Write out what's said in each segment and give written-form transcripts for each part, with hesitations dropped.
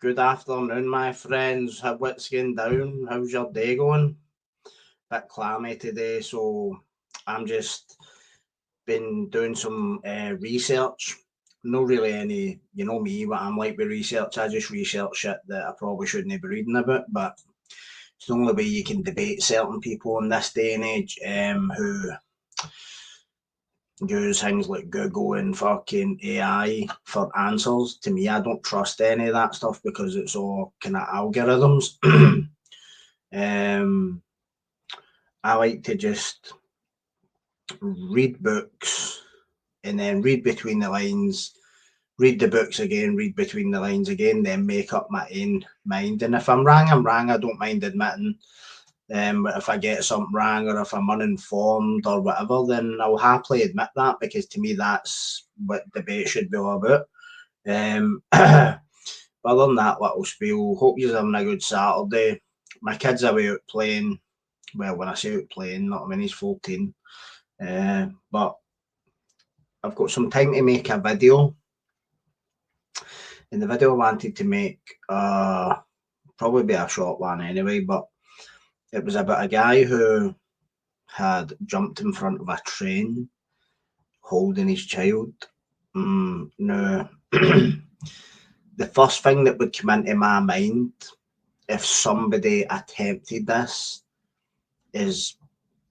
Good afternoon, my friends. What's going down? How's your day going? Bit clammy today, so I'm just been doing some research. Not really any, you know me, what I'm like with research. I just research shit that I probably shouldn't be reading about, but it's the only way you can debate certain people in this day and age who use things like Google and fucking AI for answers. To me, I don't trust any of that stuff because it's all kind of algorithms. um, I like to just read books and then read between the lines, read the books again, read between the lines again, then make up my own mind. And if I'm wrong, I'm wrong. I don't mind admitting. But if I get something wrong or if I'm uninformed or whatever, then I'll happily admit that because to me that's what debate should be all about. But other than that little spiel, hope you're having a good Saturday. My kid's away out playing. Well, when I say out playing, not I mean he's 14. But I've got some time to make a video. And the video I wanted to make, probably be a short one anyway, but it was about a guy who had jumped in front of a train holding his child. Now, the first thing that would come into my mind if somebody attempted this is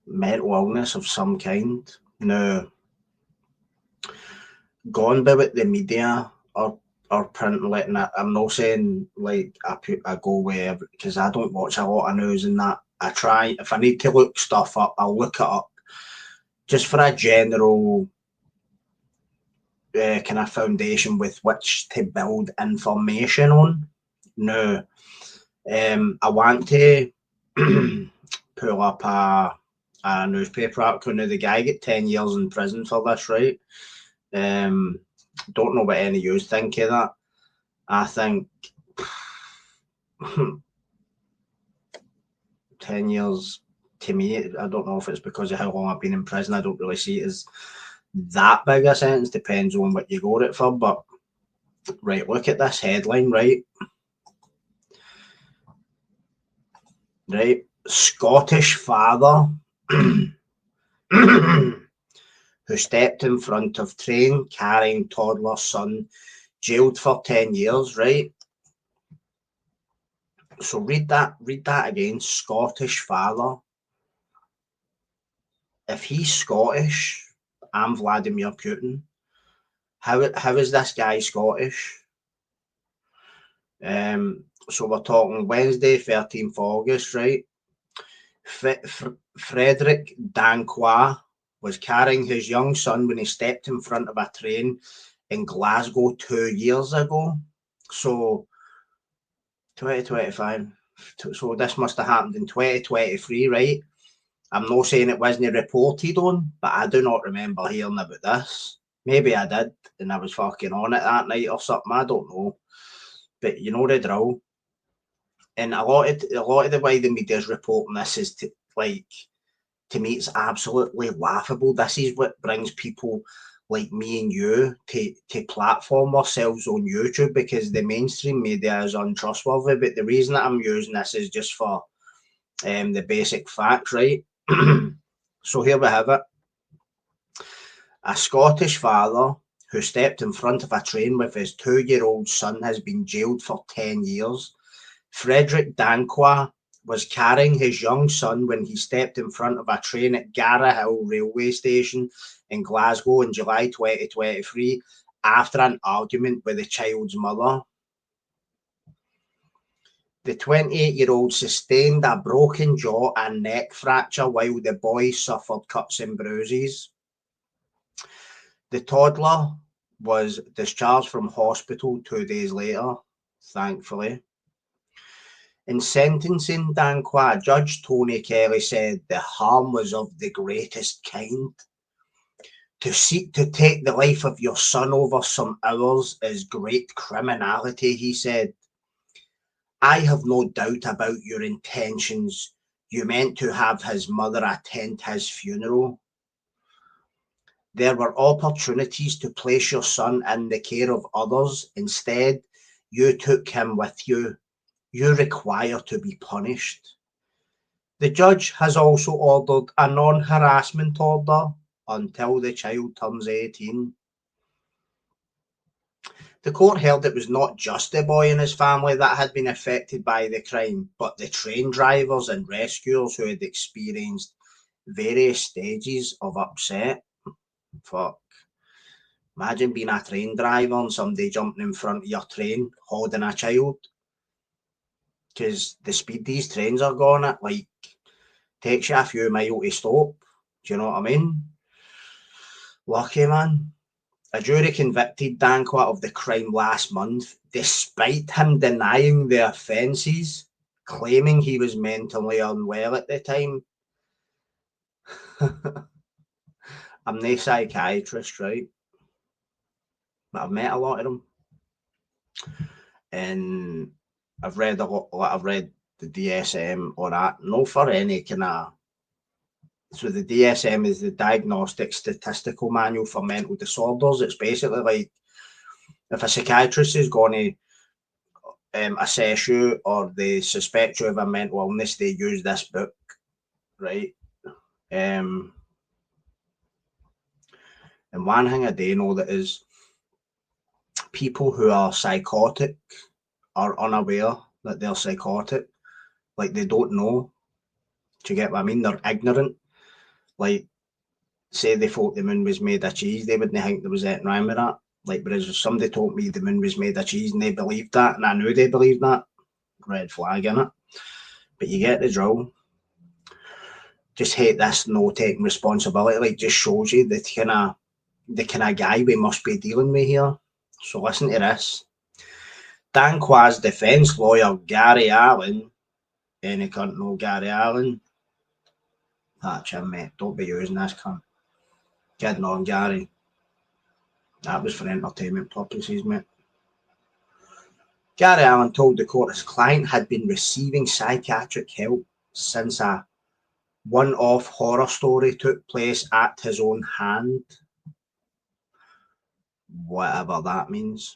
mental illness of some kind. Now, gone by what the media are printing, letting it. I'm not saying like I go where because I don't watch a lot of news and that. I try if I need to look stuff up, I'll look it up just for a general kind of foundation with which to build information on. Now, I want to pull up a newspaper article. Now, the guy got 10 years in prison for this, right? Don't know what any of you think of that. I think 10 years to me, I don't know if it's because of how long I've been in prison. I don't really see it as that big a sentence. Depends on what you got it for. But right, look at this headline, right? Right, Scottish father who stepped in front of train carrying toddler son jailed for 10 years, right? So read that again. Scottish father. If he's Scottish, I'm Vladimir Putin. How is this guy Scottish? So we're talking Wednesday, 13th August, right? Frederick Danquois was carrying his young son when he stepped in front of a train in Glasgow 2 years ago. So 2025. So this must have happened in 2023, right? I'm not saying it wasn't reported on, but I do not remember hearing about this. Maybe I did, and I was fucking on it that night or something. I don't know, but you know the drill. And a lot of the way the media's reporting this is to me, it's absolutely laughable. This is what brings people like me and you to platform ourselves on YouTube because the mainstream media is untrustworthy. But the reason that I'm using this is just for the basic facts, right? So here we have it. A Scottish father who stepped in front of a train with his 2-year-old son has been jailed for 10 years. Frederick Danquois was carrying his young son when he stepped in front of a train at Gara Hill railway station in Glasgow in July 2023 after an argument with the child's mother. The 28-year-old sustained a broken jaw and neck fracture while the boy suffered cuts and bruises. The toddler was discharged from hospital 2 days later, thankfully. In sentencing Danquois, Judge Tony Kelly said the harm was of the greatest kind. To seek to take the life of your son over some hours is great criminality, he said. I have no doubt about your intentions. You meant to have his mother attend his funeral. There were opportunities to place your son in the care of others. Instead, You took him with you. You require to be punished. The judge has also ordered a non-harassment order until the child turns 18. The court held it was not just the boy and his family that had been affected by the crime, but the train drivers and rescuers who had experienced various stages of upset. Fuck. Imagine being a train driver and somebody jumping in front of your train holding a child. Because the speed these trains are going at, like, takes you a few miles to stop. Do you know what I mean? Lucky, man. A jury convicted Danquah of the crime last month, despite him denying the offences, claiming he was mentally unwell at the time. I'm no psychiatrist, right? But I've met a lot of them. And I've read a lot, I've read the DSM or that, no for any kind of. So the DSM is the Diagnostic Statistical Manual for Mental Disorders. It's basically like if a psychiatrist is going to assess you or they suspect you of a mental illness, they use this book, right? And one thing I do know that is people who are psychotic are unaware that they're psychotic. Like they don't know. Do you get what I mean? They're ignorant. Like, say they thought the moon was made of cheese, they wouldn't think there was anything wrong with that. Like, whereas if somebody told me the moon was made of cheese and they believed that, and I knew they believed that, red flag in it. But you get the drill. Just hate this no taking responsibility. Like, just shows you the kind of guy we must be dealing with here. So listen to this. Danquah's defence lawyer Gary Allen, any cunt know Gary Allen? That's him, mate. Don't be using this cunt. Kidding on, Gary. That was for entertainment purposes, mate. Gary Allen told the court his client had been receiving psychiatric help since a one-off horror story took place at his own hand. Whatever that means.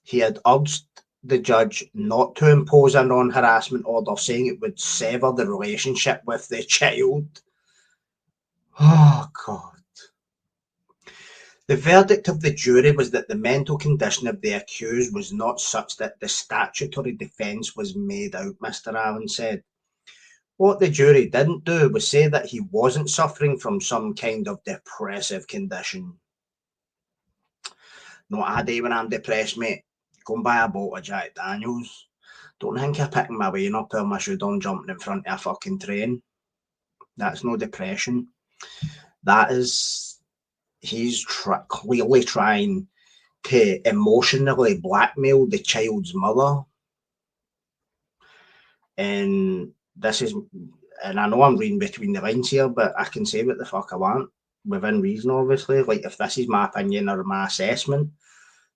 He had urged the judge not to impose a non-harassment order, saying it would sever the relationship with the child. Oh, God. The verdict of the jury was that the mental condition of the accused was not such that the statutory defence was made out, Mr. Allen said. What the jury didn't do was say that he wasn't suffering from some kind of depressive condition. No, I do when I'm depressed, mate. Go and buy a bottle of Jack Daniels. Don't think you're picking my way up or my shoe on jumping in front of a fucking train. That's no depression. That is... He's clearly trying to emotionally blackmail the child's mother. And this is, and I know I'm reading between the lines here, but I can say what the fuck I want within reason, obviously. Like, if this is my opinion or my assessment,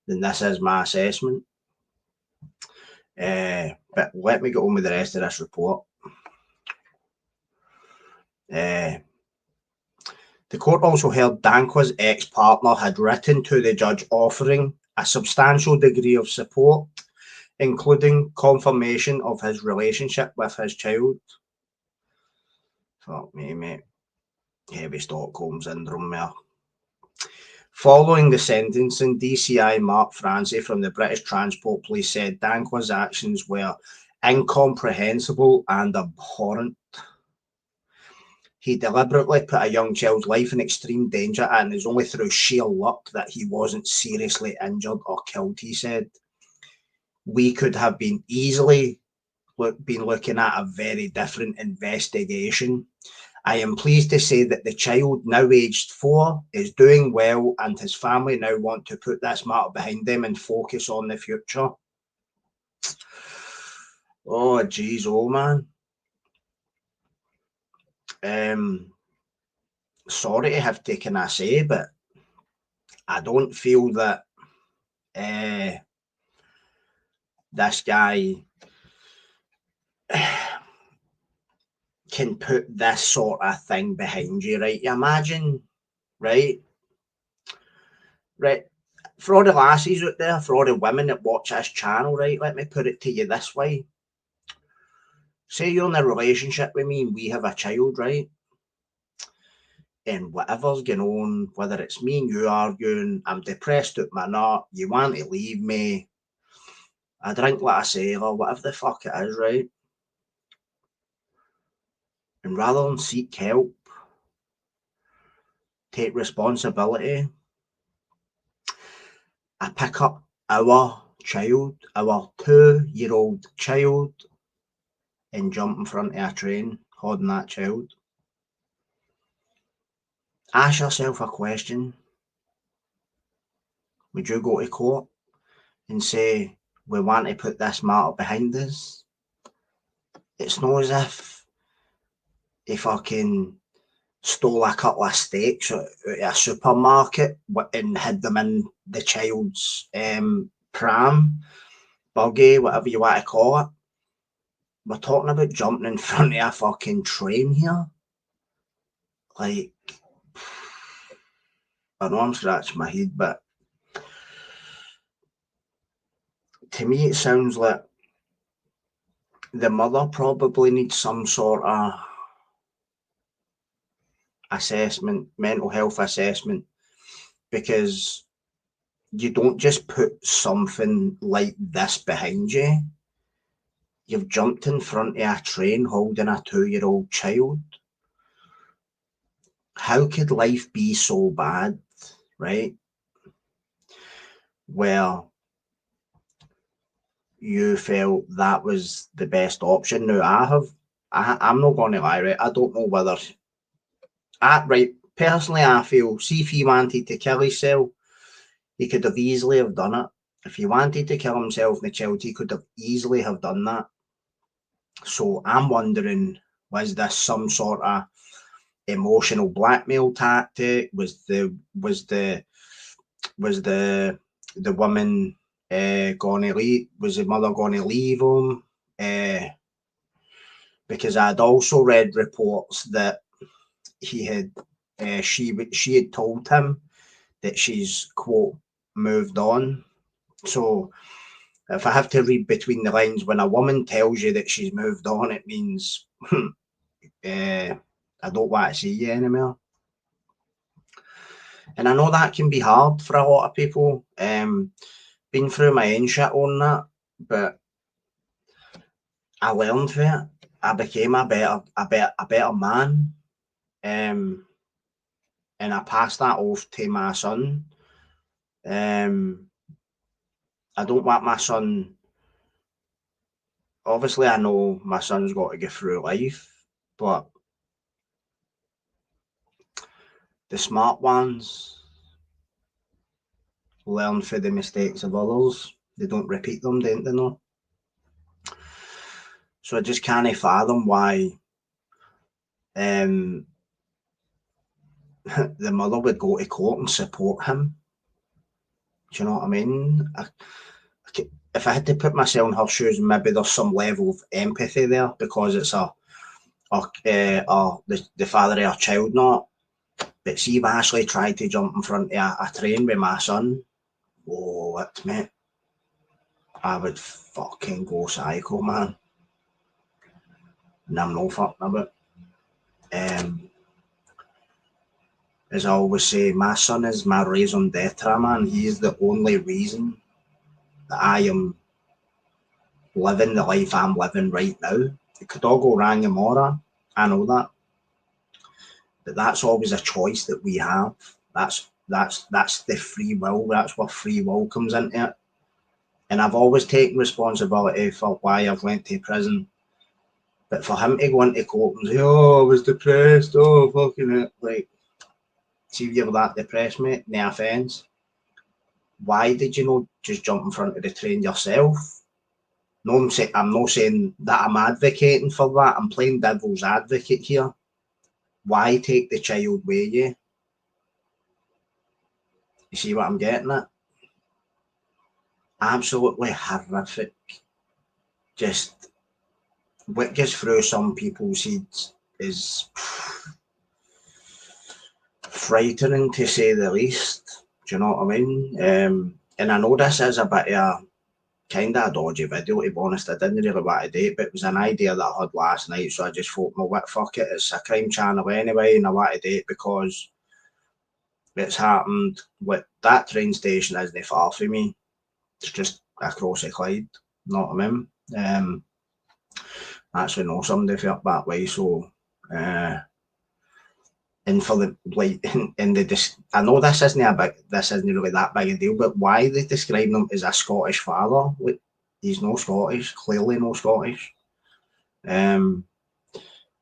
then this is my assessment. But let me get on with the rest of this report. The court also held Danquah's ex-partner had written to the judge offering a substantial degree of support, including confirmation of his relationship with his child. Fuck me, mate. Heavy Stockholm syndrome there. Following the sentencing, DCI Mark Francie from the British Transport Police said Danquah's actions were incomprehensible and abhorrent. He deliberately put a young child's life in extreme danger, and it's only through sheer luck that he wasn't seriously injured or killed, he said. We could have been easily been looking at a very different investigation. I am pleased to say that the child, now aged 4, is doing well, and his family now want to put this matter behind them and focus on the future. Oh, geez, oh, man. Sorry to have taken a say, but I don't feel that this guy can put this sort of thing behind you, right? You imagine, right? For all the lassies out there, for all the women that watch this channel, right, let me put it to you this way. Say you're in a relationship with me and we have a child, right? And whatever's going on, whether it's me and you arguing, I'm depressed out my nut, you want to leave me, I drink like a sailor, whatever the fuck it is, right? And rather than seek help, take responsibility, I pick up our child, our 2-year-old child, and jump in front of a train holding that child. Ask yourself a question. Would you go to court and say, we want to put this matter behind us? It's not as if he fucking stole a couple of steaks at a supermarket and hid them in the child's pram, buggy, whatever you want to call it. We're talking about jumping in front of a fucking train here. Like, I know I'm scratching my head, but to me it sounds like the mother probably needs some sort of assessment, mental health assessment, because you don't just put something like this behind you. You've jumped in front of a train holding a 2-year-old child. How could life be so bad, right? Where you felt that was the best option. Now, I'm not going to lie, right? I don't know whether, right, personally, I feel, see if he wanted to kill himself, he could have easily have done it. If he wanted to kill himself and the child, he could have easily have done that. So I'm wondering, was this some sort of emotional blackmail tactic? Was the woman going to leave? Was the mother going to leave him? Because I'd also read reports that he had she had told him that she's, quote, moved on. So if I have to read between the lines, when a woman tells you that she's moved on, it means I don't want to see you anymore. And I know that can be hard for a lot of people. Been through my own shit on that, but I learned from it. I became a better man. And I passed that off to my son. I don't want my son. Obviously, I know my son's got to get through life, but the smart ones learn from the mistakes of others. They don't repeat them, don't they? No. So I just can't fathom why the mother would go to court and support him. Do you know what I mean? If I had to put myself in her shoes, maybe there's some level of empathy there because it's the father of our child, not. But see if Ashley tried to jump in front of a train with my son, oh, what, mate? I would fucking go psycho, man. And I'm no fucking about. As I always say, my son is my raison d'etre, man. He is the only reason that I am living the life I'm living right now. It could all go wrong tomorrow. I know that. But that's always a choice that we have. That's the free will. That's where free will comes into it. And I've always taken responsibility for why I've went to prison. But for him to go into court and say, oh, I was depressed, oh, fucking it. Like, see if you're that depressed, mate, no offence. Why did you not just jump in front of the train yourself? No, I'm not saying that I'm advocating for that. I'm playing devil's advocate here. Why take the child with you? You see what I'm getting at? Absolutely horrific. Just what gets through some people's heads is frightening, to say the least. Do you know what I mean? And I know this is a bit of kind of a dodgy video, to be honest. I didn't really want to do it, but it was an idea that I had last night, so I just thought, well, what, fuck it, it's a crime channel anyway, and I want to do it because it's happened with that train station isn't far from me. It's just across the Clyde, you know what I mean? I actually know somebody for up that way, so and for the like in the I know this isn't really that big a deal, but why they describe him as a Scottish father? Like, he's no Scottish, clearly no Scottish. And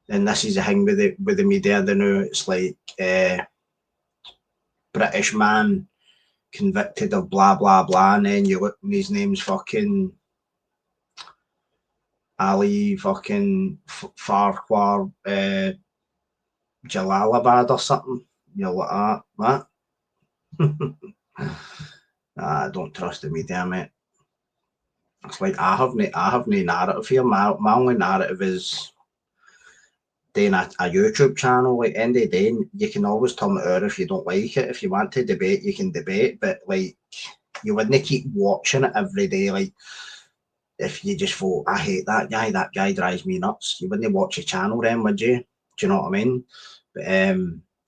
this is the thing with the media, they know it's like British man convicted of blah blah blah, and then you look and his name's fucking Ali fucking Farquhar Jalalabad or something. You're like, what? I don't trust the media, mate. It's like I have no narrative here. My only narrative is doing a YouTube channel. Like end of the day, you can always turn it out if you don't like it. If you want to debate, you can debate, but like you wouldn't keep watching it every day. Like if you just thought, I hate that guy drives me nuts, you wouldn't watch a channel then, would you? Do you know what I mean? But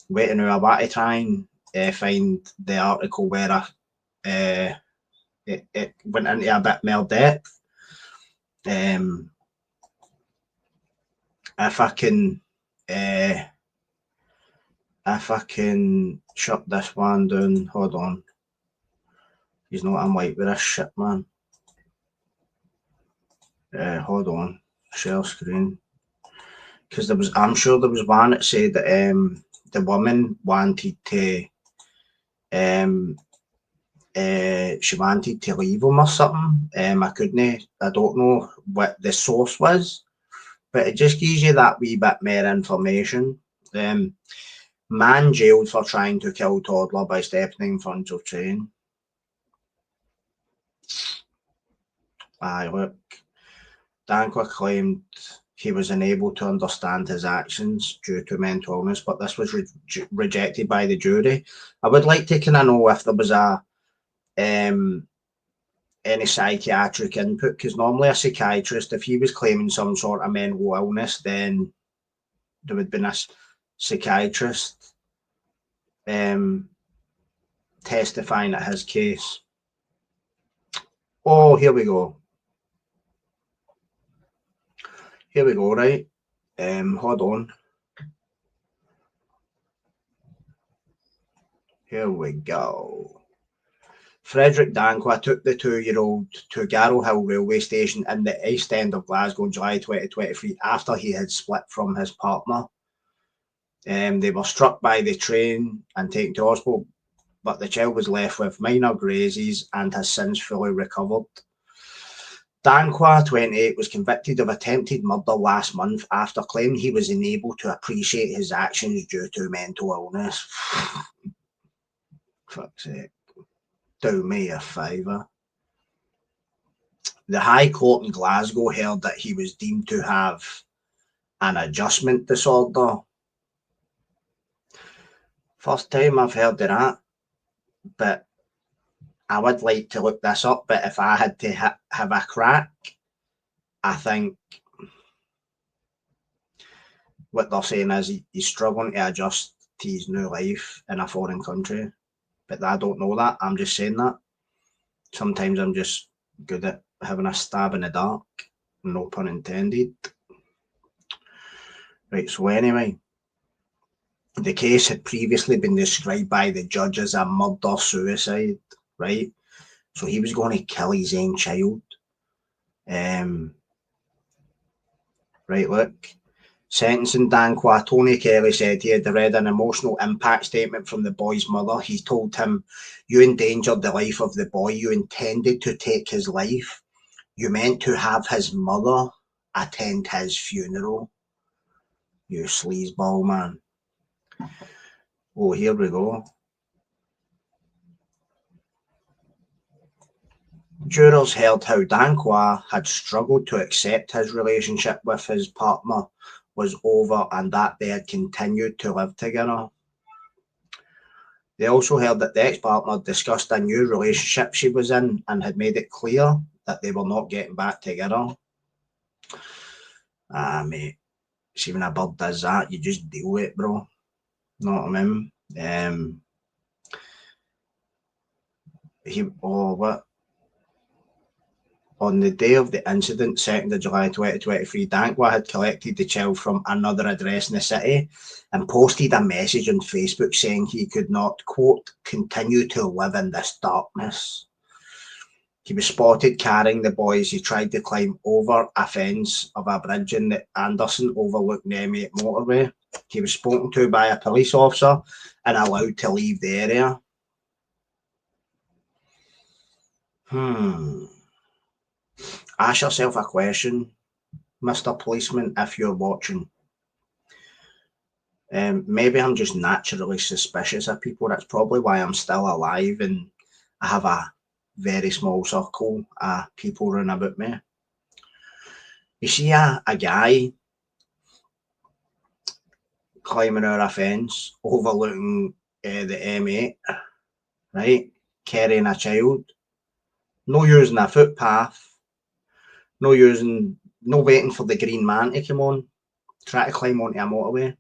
wait now, I want to try and find the article where it went into a bit more depth. If I can shut this one down, hold on. He's not, I'm like with this shit, man. Hold on, share screen. Because I'm sure there was one that said that the woman wanted to she wanted to leave him or something. I don't know what the source was, but it just gives you that wee bit more information. Man jailed for trying to kill toddler by stepping in front of train. Aye, look. Dankwa claimed he was unable to understand his actions due to mental illness, but this was rejected by the jury. I would like to kind of know if there was any psychiatric input, because normally a psychiatrist, if he was claiming some sort of mental illness, then there would have been a psychiatrist testifying at his case. Oh, here we go. Here we go, right? Hold on. Here we go. Frederick Dankwa took the 2-year-old to Garrow Hill railway station in the East End of Glasgow in July 2023 after he had split from his partner. They were struck by the train and taken to hospital, but the child was left with minor grazes and has since fully recovered. Dankwa, 28, was convicted of attempted murder last month after claiming he was unable to appreciate his actions due to mental illness. Fuck's sake. Do me a favour. The High Court in Glasgow held that he was deemed to have an adjustment disorder. First time I've heard of that, but I would like to look this up. But if I had to have a crack, I think what they're saying is he's struggling to adjust to his new life in a foreign country. But I don't know that. I'm just saying that. Sometimes I'm just good at having a stab in the dark. No pun intended. Right, so anyway, the case had previously been described by the judge as a murder-suicide, right? So he was going to kill his own child. Right, look. Sentencing Dankwa, Tony Kelly said he had read an emotional impact statement from the boy's mother. He told him, "You endangered the life of the boy. You intended to take his life. You meant to have his mother attend his funeral. You sleazeball, man." Oh, here we go. Jurors heard how Dankwa had struggled to accept his relationship with his partner was over and that they had continued to live together. They also heard that the ex-partner discussed a new relationship she was in and had made it clear that they were not getting back together. Ah, mate. See, when a bird does that, you just deal with it, bro. Know what I mean? What? On the day of the incident, 2nd of July 2023, Dankwa had collected the child from another address in the city and posted a message on Facebook saying he could not, quote, continue to live in this darkness. He was spotted carrying the boy as he tried to climb over a fence of a bridge in the Anderson overlooking the M8 motorway. He was spoken to by a police officer and allowed to leave the area. Ask yourself a question, Mr. Policeman, if you're watching. Maybe I'm just naturally suspicious of people. That's probably why I'm still alive and I have a very small circle of people around about me. You see a guy climbing over a fence overlooking the M8, right? Carrying a child, no using a footpath, no waiting for the green man to come on, try to climb onto a motorway.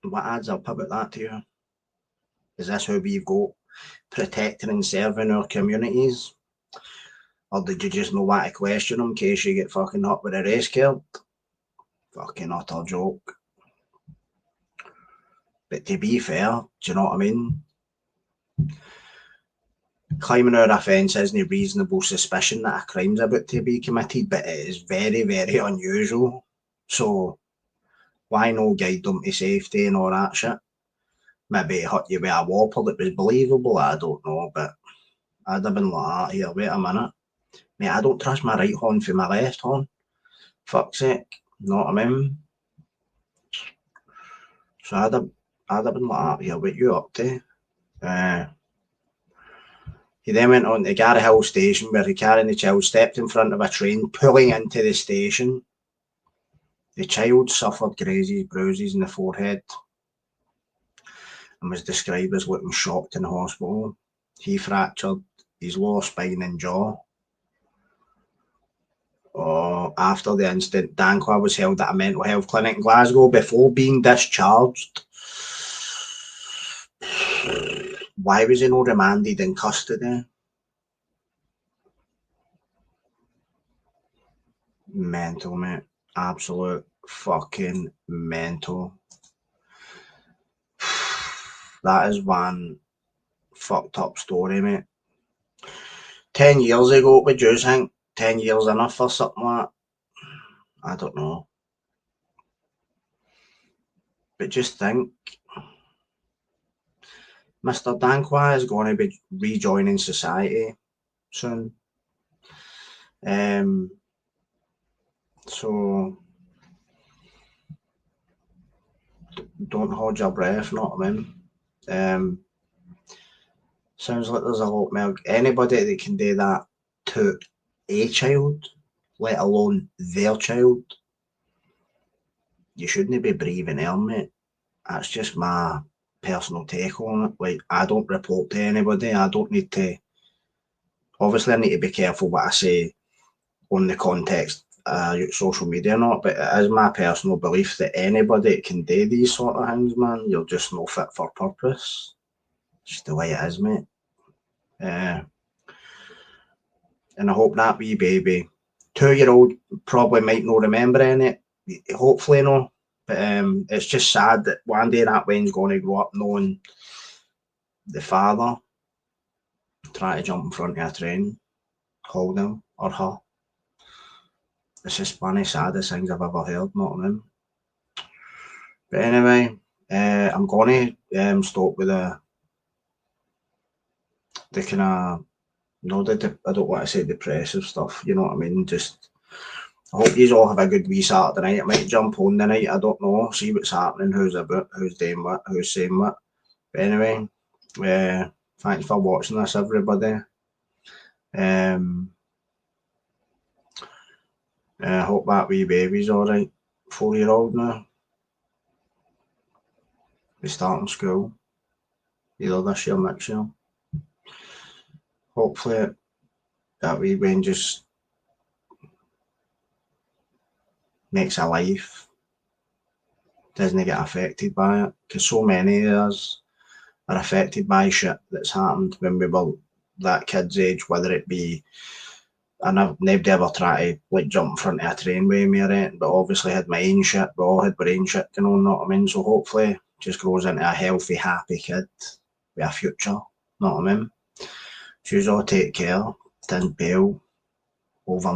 What adds up about that to you? Is this how we've got protecting and serving our communities? Or did you just know what to question them in case you get fucking up with a race card? Fucking utter joke. But to be fair, do you know what I mean? Climbing over a fence isn't reasonable suspicion that a crime's about to be committed, but it is very, very unusual. So why no guide them to safety and all that shit? Maybe it hit you with a whopper that was believable, I don't know, but I'd have been like, here, wait a minute. Mate, I don't trust my right horn for my left horn. Fuck's sake. Know what I mean? So I'd have been like, here, what you up to? He then went on to Gary Hill station where he carrying the child stepped in front of a train pulling into the station. The child suffered bruises in the forehead and was described as looking shocked in the hospital. He fractured his lower spine and jaw. After the incident, Dankwa was held at a mental health clinic in Glasgow before being discharged. Why was he not remanded in custody? Mental, mate. Absolute fucking mental. That is one fucked up story, mate. 10 years ago, would you think 10 years enough for something like that? I don't know. But just think, Mr. Dankwa is going to be rejoining society soon. So don't hold your breath, not what I mean. Sounds like there's a lot more. Anybody that can do that to a child, let alone their child, you shouldn't be breathing air, mate. That's just my personal take on it. Like, I don't report to anybody. I don't need to. Obviously, I need to be careful what I say on the context social media or not, but it is my personal belief that anybody that can do these sort of things, man, you're just no fit for purpose. It's the way it is, mate. And I hope that wee baby, 2-year-old, probably might not remember any. Hopefully no. But it's just sad that one day that Wayne's going to grow up knowing the father try to jump in front of a train, hold him or her. It's just one of the saddest things I've ever heard, not I mean. But anyway, I'm going to stop with the kind of, I don't want to say depressive stuff, you know what I mean? Just, I hope you all have a good wee Saturday night. I might jump on tonight, I don't know, see what's happening, who's about, who's doing what, who's saying what. But anyway, thanks for watching this, everybody. I hope that wee baby's alright. 4-year-old now. be starting school either this year or next year. Hopefully that wee Wayne just makes a life, doesn't get affected by it, because so many of us are affected by shit that's happened when we were that kid's age, whether it be, and I've never ever tried to like jump in front of a train with me or anything, but obviously had my own shit, we all had our own shit going on, know what I mean? So hopefully just grows into a healthy, happy kid with a future, know what I mean? Choose all take care, tin pale, over